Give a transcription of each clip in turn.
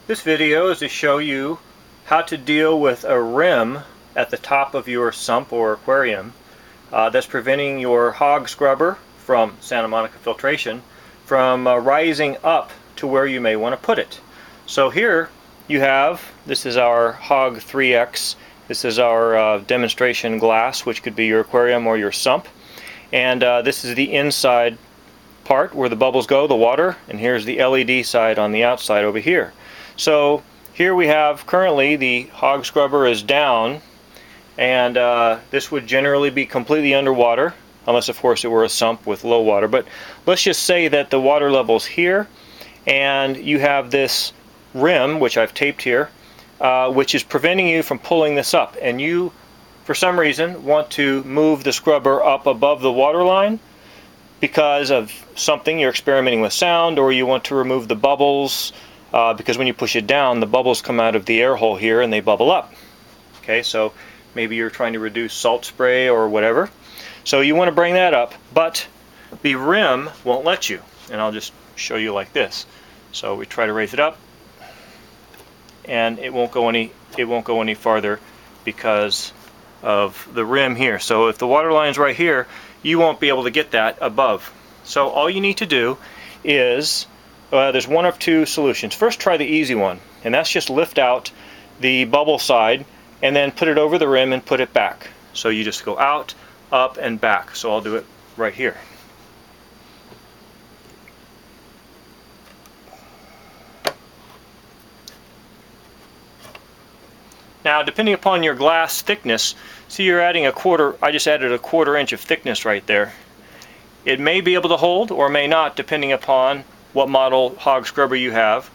This video is to show you how to deal with a rim at the top of your sump or aquarium that's preventing your HOG Scrubber from Santa Monica Filtration from rising up to where you may want to put it. So here you have, this is our HOG 3X. This is our demonstration glass, which could be your aquarium or your sump. And this is the inside part where the bubbles go, the water, and here's the LED side on the outside over here. So here we have currently the HOG Scrubber is down, and this would generally be completely underwater, unless of course it were a sump with low water. But let's just say that the water level's here, and you have this rim, which I've taped here, which is preventing you from pulling this up, and you, for some reason, want to move the scrubber up above the water line because of something, you're experimenting with sound, or you want to remove the bubbles, because when you push it down, the bubbles come out of the air hole here and they bubble up. Okay, so maybe you're trying to reduce salt spray or whatever. So you want to bring that up, but the rim won't let you. And I'll just show you like this. So we try to raise it up, and it won't go any farther because of the rim here. So if the water line's right here, you won't be able to get that above. So all you need to do is, there's one of two solutions. First, try the easy one, and that's just lift out the bubble side and then put it over the rim and put it back. So you just go out, up, and back. So I'll do it right here. Now, depending upon your glass thickness, see, you're adding I just added a 1/4 inch of thickness right there. It may be able to hold or may not, depending upon what model HOG Scrubber you have,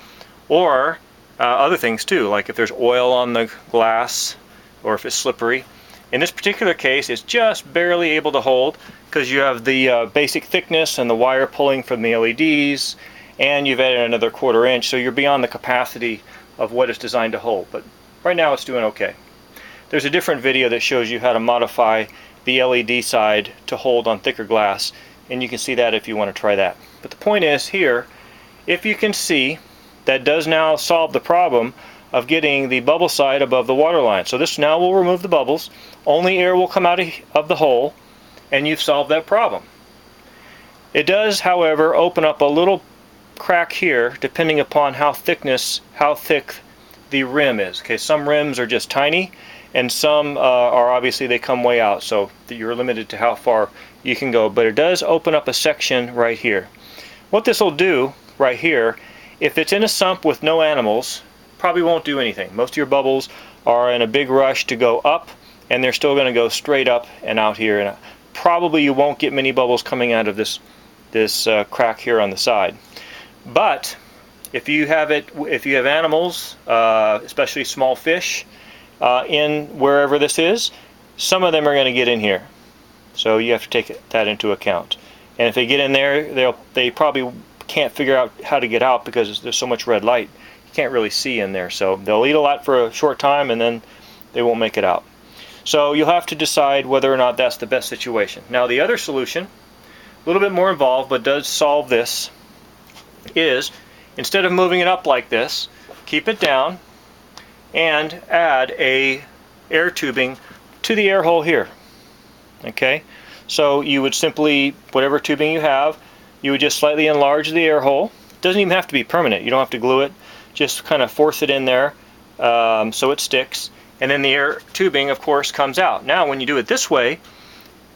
or other things too, like if there's oil on the glass or if it's slippery. In this particular case, it's just barely able to hold because you have the basic thickness and the wire pulling from the LEDs, and you've added another 1/4 inch, so you're beyond the capacity of what it's designed to hold. But right now it's doing okay. There's a different video that shows you how to modify the LED side to hold on thicker glass, and you can see that if you want to try that. But the point is here, if you can see, that does now solve the problem of getting the bubble side above the water line. So this now will remove the bubbles, only air will come out of the hole, and you've solved that problem. It does, however, open up a little crack here depending upon how thick the rim is. Okay, some rims are just tiny, and some are obviously, they come way out, so you're limited to how far you can go. But it does open up a section right here. What this will do right here, if it's in a sump with no animals, probably won't do anything. Most of your bubbles are in a big rush to go up, and they're still going to go straight up and out here, and probably you won't get many bubbles coming out of this crack here on the side. But if you have animals, especially small fish, in wherever this is, some of them are going to get in here. So you have to take that into account. And if they get in there, they probably can't figure out how to get out because there's so much red light. You can't really see in there. So they'll eat a lot for a short time, and then they won't make it out. So you'll have to decide whether or not that's the best situation. Now, the other solution, a little bit more involved, but does solve this, is instead of moving it up like this, keep it down and add a air tubing to the air hole here. Okay, so you would simply, whatever tubing you have, you would just slightly enlarge the air hole. It doesn't even have to be permanent. You don't have to glue it. Just kind of force it in there so it sticks, and then the air tubing, of course, comes out. Now, when you do it this way,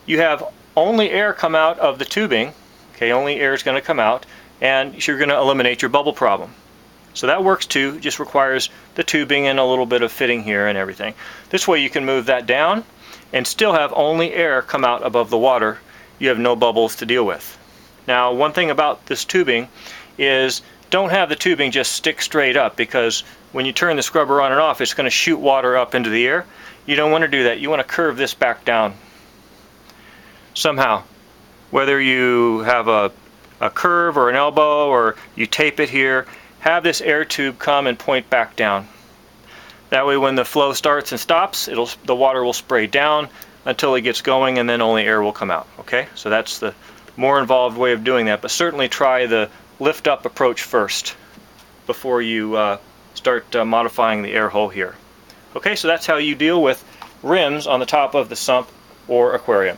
you have only air come out of the tubing. Okay, only air is going to come out, and you're going to eliminate your bubble problem. So that works too. It just requires the tubing and a little bit of fitting here and everything. This way you can move that down and still have only air come out above the water. You have no bubbles to deal with. Now, one thing about this tubing is don't have the tubing just stick straight up, because when you turn the scrubber on and off, it's going to shoot water up into the air. You don't want to do that. You want to curve this back down somehow. Whether you have a curve or an elbow, or you tape it here, have this air tube come and point back down. That way when the flow starts and stops, the water will spray down until it gets going, and then only air will come out. Okay, so that's the more involved way of doing that, but certainly try the lift up approach first before you start modifying the air hole here. Okay, so that's how you deal with rims on the top of the sump or aquarium.